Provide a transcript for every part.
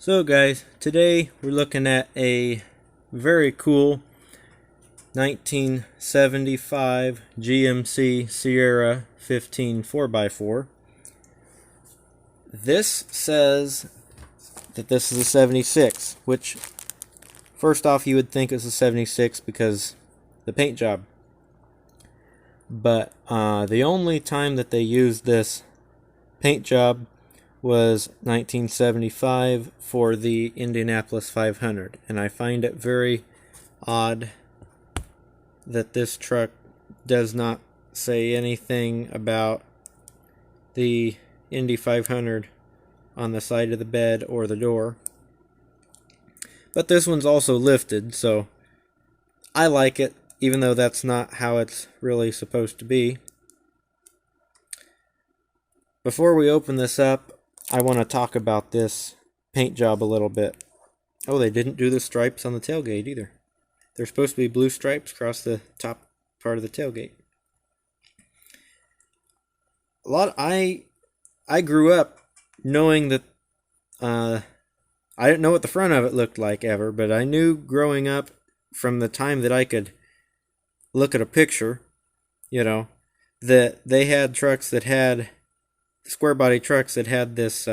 So guys, today we're looking at a very cool 1975 GMC Sierra 15 4x4. This says that this is a 76, which first off you would think it's a 76 because the paint job. But the only time that they used this paint job was 1975 for the Indianapolis 500, and I find it very odd that this truck does not say anything about the Indy 500 on the side of the bed or the door. But this one's also lifted, so I like it, even though that's not how it's really supposed to be. Before we open this up, I want to talk about this paint job a little bit. Oh, they didn't do the stripes on the tailgate either. There's supposed to be blue stripes across the top part of the tailgate. I grew up knowing that I didn't know what the front of it looked like ever, but I knew growing up from the time that I could look at a picture, that they had trucks that had square body trucks that had this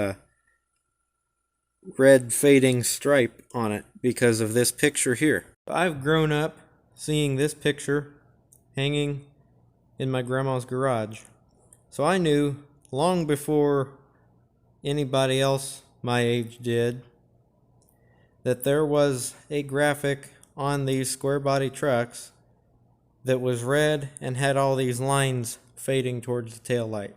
red fading stripe on it because of this picture here. I've grown up seeing this picture hanging in my grandma's garage. So I knew long before anybody else my age did that there was a graphic on these square body trucks that was red and had all these lines fading towards the tail light.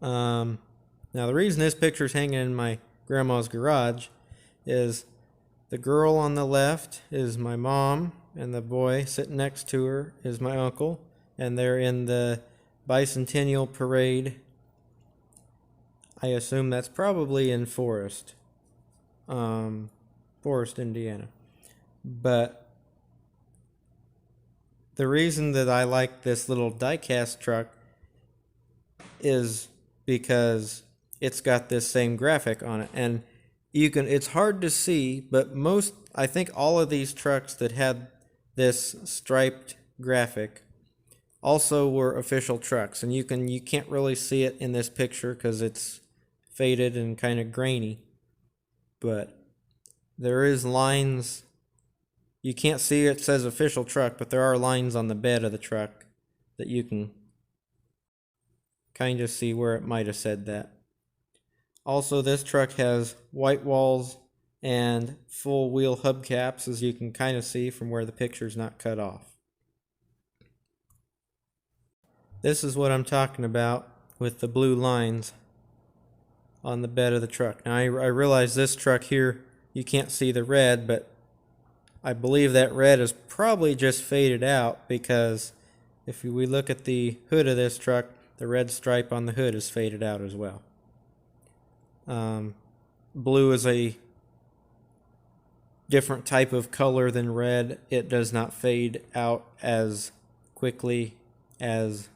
Now the reason this picture's hanging in my grandma's garage is the girl on the left is my mom, and the boy sitting next to her is my uncle, and they're in the bicentennial parade. I assume that's probably in Forest, Indiana. But the reason that I like this little die-cast truck is because it's got this same graphic on it, and it's hard to see, but I think all of these trucks that had this striped graphic also were official trucks, and you can't really see it in this picture because it's faded and kind of grainy, but there is lines. You can't see it says official truck, but there are lines on the bed of the truck that you can kind of see where it might have said that. Also, this truck has white walls and full wheel hubcaps, as you can kind of see from where the picture's not cut off. This is what I'm talking about with the blue lines on the bed of the truck. Now I realize this truck here, you can't see the red, but I believe that red is probably just faded out, because if we look at the hood of this truck, the red stripe on the hood is faded out as well. Blue is a different type of color than red. It does not fade out as quickly as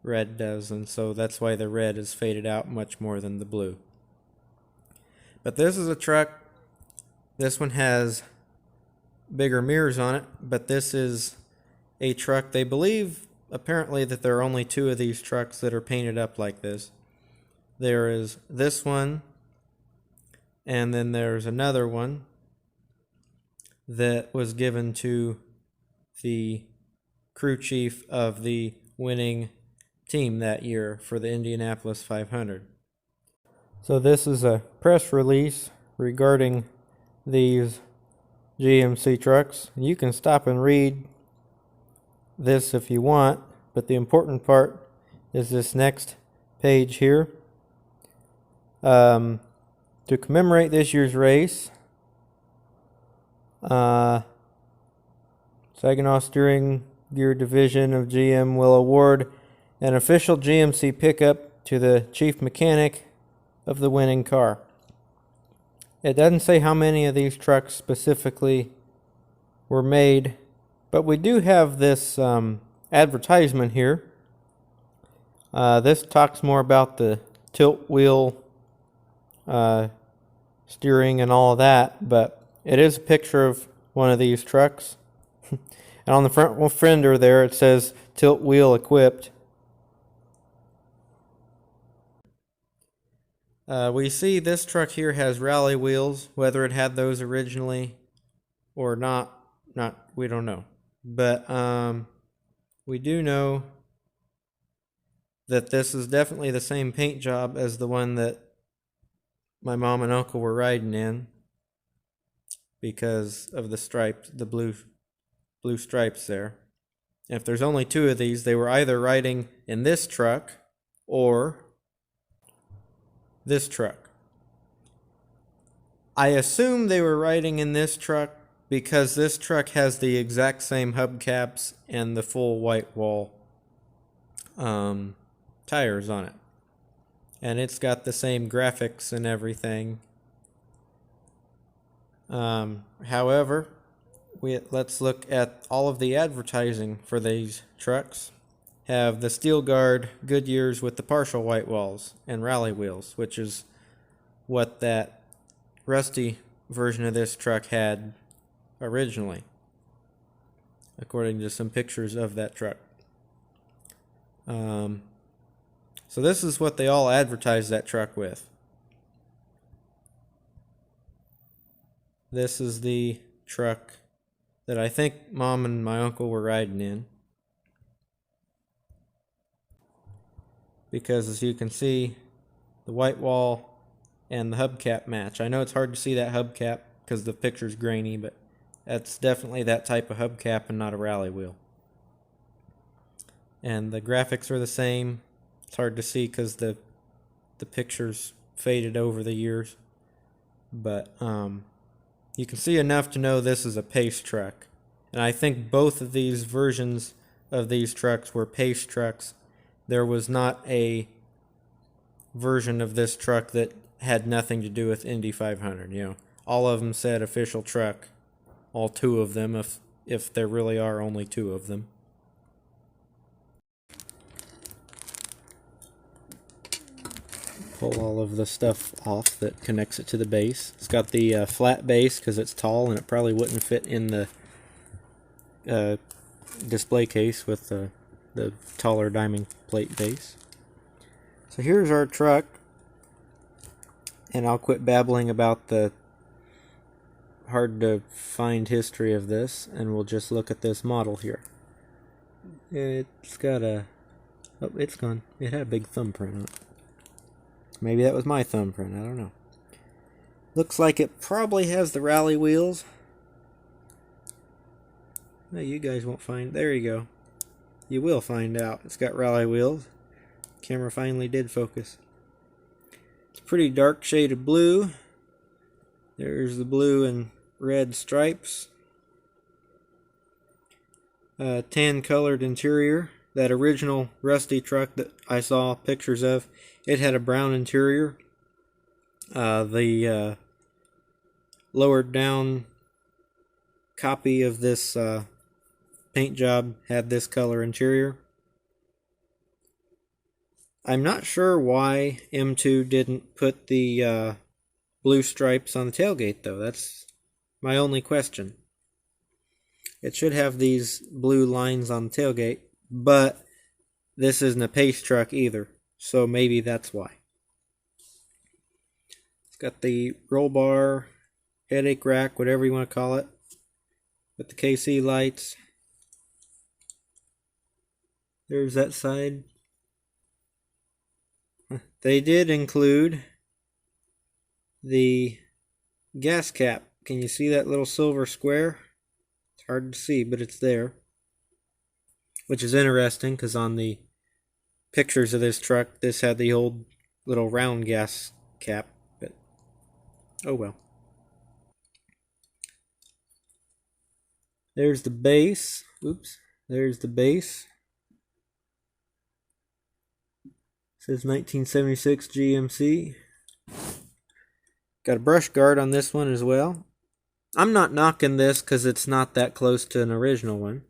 red does, and so that's why the red is faded out much more than the blue. But this is a truck. This one has bigger mirrors on it, but this is a truck. They believe apparently that there are only two of these trucks that are painted up like this. There is this one, and then there's another one that was given to the crew chief of the winning team that year for the Indianapolis 500. So this is a press release regarding these GMC trucks. You can stop and read this if you want, but the important part is this next page here. To commemorate this year's race, Saginaw Steering Gear Division of GM will award an official GMC pickup to the chief mechanic of the winning car. It doesn't say how many of these trucks specifically were made, but we do have this advertisement here. This talks more about the tilt wheel steering and all of that, but it is a picture of one of these trucks. And on the front fender there it says tilt wheel equipped. We see this truck here has rally wheels. Whether it had those originally or not we don't know. But we do know that this is definitely the same paint job as the one that my mom and uncle were riding in, because of the stripes, the blue stripes there. And if there's only two of these, they were either riding in this truck or this truck. I assume they were riding in this truck because this truck has the exact same hubcaps and the full white wall tires on it. And it's got the same graphics and everything. However, let's look at all of the advertising for these trucks. Have the steel guard Goodyears with the partial white walls and rally wheels, which is what that rusty version of this truck had originally, according to some pictures of that truck. So this is what they all advertised that truck with. This is the truck that I think Mom and my uncle were riding in. Because as you can see, the white wall and the hubcap match. I know it's hard to see that hubcap because the picture's grainy, but that's definitely that type of hubcap and not a rally wheel. And the graphics are the same. It's hard to see because the picture's faded over the years. But you can see enough to know this is a Pace truck. And I think both of these versions of these trucks were Pace trucks. There was not a version of this truck that had nothing to do with Indy 500. You know, all of them said official truck. All two of them, if there really are only two of them. Pull all of the stuff off that connects it to the base. It's got the flat base because it's tall and it probably wouldn't fit in the display case with the taller diamond plate base. So here's our truck, and I'll quit babbling about the hard to find history of this, and we'll just look at this model here. It's got a... oh, it's gone. It had a big thumbprint on it. Maybe that was my thumbprint, I don't know. Looks like it probably has the rally wheels. No, you guys won't find... there you go. You will find out. It's got rally wheels. Camera finally did focus. It's a pretty dark shade of blue. There's the blue and red stripes. Tan colored interior. That original rusty truck that I saw pictures of, it had a brown interior. The lowered down copy of this paint job had this color interior. I'm not sure why M2 didn't put the blue stripes on the tailgate though. That's my only question. It should have these blue lines on the tailgate, but this isn't a Pace truck either, so maybe that's why. It's got the roll bar, headache rack, whatever you want to call it, with the KC lights. There's that side. They did include the gas cap. Can you see that little silver square? It's hard to see, but it's there. Which is interesting because on the pictures of this truck, this had the old little round gas cap. But oh well. There's the base. Oops. There's the base. Says 1976 GMC. Got a brush guard on this one as well. I'm not knocking this because it's not that close to an original one.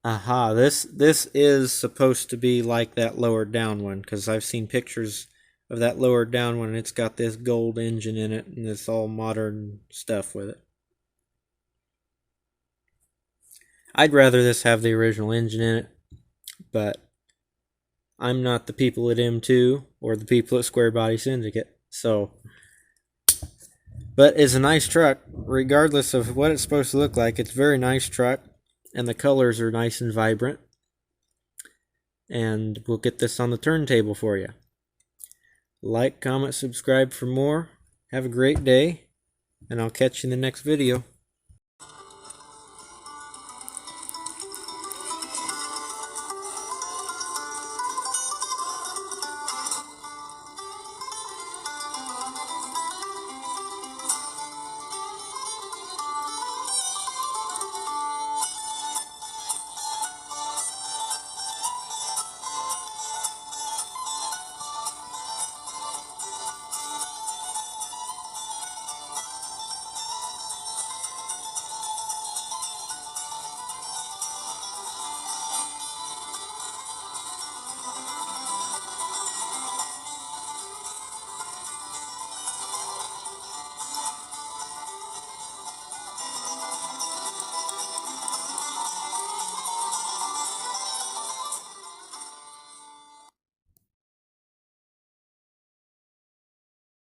Aha, this is supposed to be like that lowered down one because I've seen pictures of that lower down one. It's got this gold engine in it and this all modern stuff with it. I'd rather this have the original engine in it, but I'm not the people at M2 or the people at Square Body Syndicate, so. But it's a nice truck, regardless of what it's supposed to look like. It's a very nice truck, and the colors are nice and vibrant. And we'll get this on the turntable for you. Like, comment, subscribe for more. Have a great day, and I'll catch you in the next video.